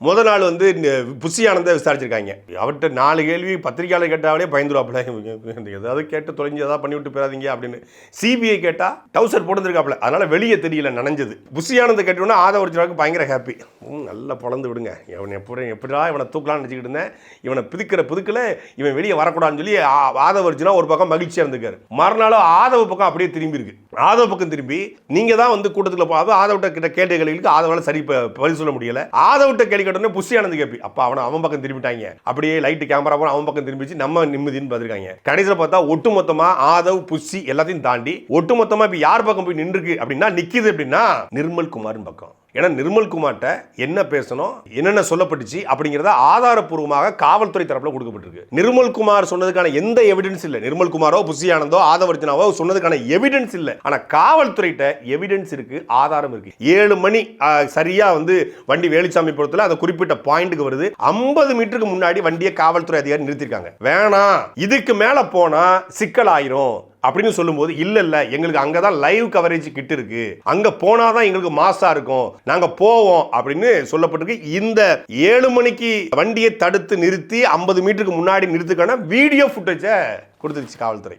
முதல் நாள் வந்து புஷி ஆனந்தை விசாரிச்சிருக்காங்க. அவர்கிட்ட 4 கேள்வி பத்திரிகையாளர் கேட்டாலே பயந்துருவாப்புல, ஏதாவது கேட்டு தொலைஞ்சு ஏதாவது பண்ணி விட்டு போயிடாதீங்க அப்படின்னு. சிபிஐ கேட்டா டவுசர் போட்டுருக்காப்புல, அதனால வெளியே தெரியல நனைஞ்சது. புஷி ஆனந்தை கேட்டோன்னா ஆதவர்ஜுனாவுக்கு பயங்கர ஹாப்பி. நல்லா பொழந்து விடுங்க, இவன் எப்படிடா இவனை தூக்கலாம்னு நினச்சிக்கிட்டு இருந்தேன், இவனை புதுக்கில் இவன் வெளியே வரக்கூடாதுன்னு சொல்லி ஆதவர்ஜுனா ஒரு பக்கம் மகிழ்ச்சியாக இருந்திருக்காரு. மறுநாள் ஆதவ பக்கம் அப்படியே திரும்பி இருக்கு. ஆதவ பக்கம் திரும்பி நீங்க தான் வந்து கூட்டத்தில் போகாது ஆதவட்ட கிட்ட கேட்ட கேள்விகளுக்கு ஆதவால சரி பதில் சொல்ல முடியல. ஆதவட்ட கேள்வி கேட்டோன்னே புஷி ஆனந்த் கேப்பி அப்ப அவன் பக்கம் திரும்பிட்டாங்க. அப்படியே லைட் கேமரா போற அவன் பக்கம் திரும்பிச்சு நம்ம நிம்மதின்னு பார்த்துருக்காங்க. கடைசியில் பார்த்தா ஒட்டுமொத்தமா ஆதவ் புஷி எல்லாத்தையும் தாண்டி ஒட்டுமொத்தமா இப்ப யார் பக்கம் போய் நின்று அப்படின்னா நிக்குது அப்படின்னா நிர்மல் குமாரின் பக்கம். ஏன்னா நிர்மல் குமார்ட்ட என்ன பேசணும், என்னென்ன சொல்லப்பட்டுச்சு அப்படிங்கிறத ஆதாரப்பூர்வமாக காவல்துறை தரப்புல கொடுக்கப்பட்டிருக்கு. நிர்மல் குமார் சொன்னதுக்கான எந்த எவிடன்ஸ் இல்லை. நிர்மல் குமாரோ புஷி ஆனந்தோ ஆதவர்ஜுனாவோ சொன்னதுக்கான எவிடன்ஸ் இல்லை. ஆனா காவல்துறையிட்ட எவிடன்ஸ் இருக்கு, ஆதாரம் இருக்கு. 7 மணி சரியா வந்து வண்டி வேலுச்சாமிபுரத்துல அந்த குறிப்பிட்ட பாயிண்ட்டுக்கு வருது. 50 மீட்டருக்கு முன்னாடி வண்டியை காவல்துறை அதிகாரி நிறுத்திருக்காங்க. வேணாம் இதுக்கு மேல போனா சிக்கல் ஆயிரும் அப்படின்னு சொல்லும்போது இல்ல எங்களுக்கு அங்கதான் லைவ் கவரேஜ் கிட்ட இருக்கு, அங்க போனாதான் எங்களுக்கு மாசா இருக்கும், நாங்க போவோம் அப்படின்னு சொல்லப்பட்டிருக்கு. இந்த 7 மணிக்கு வண்டியை தடுத்து நிறுத்தி 50 மீட்டருக்கு முன்னாடி நிறுத்துக்கான வீடியோ ஃபுட்டேஜை கொடுத்துருச்சு காவல்துறை.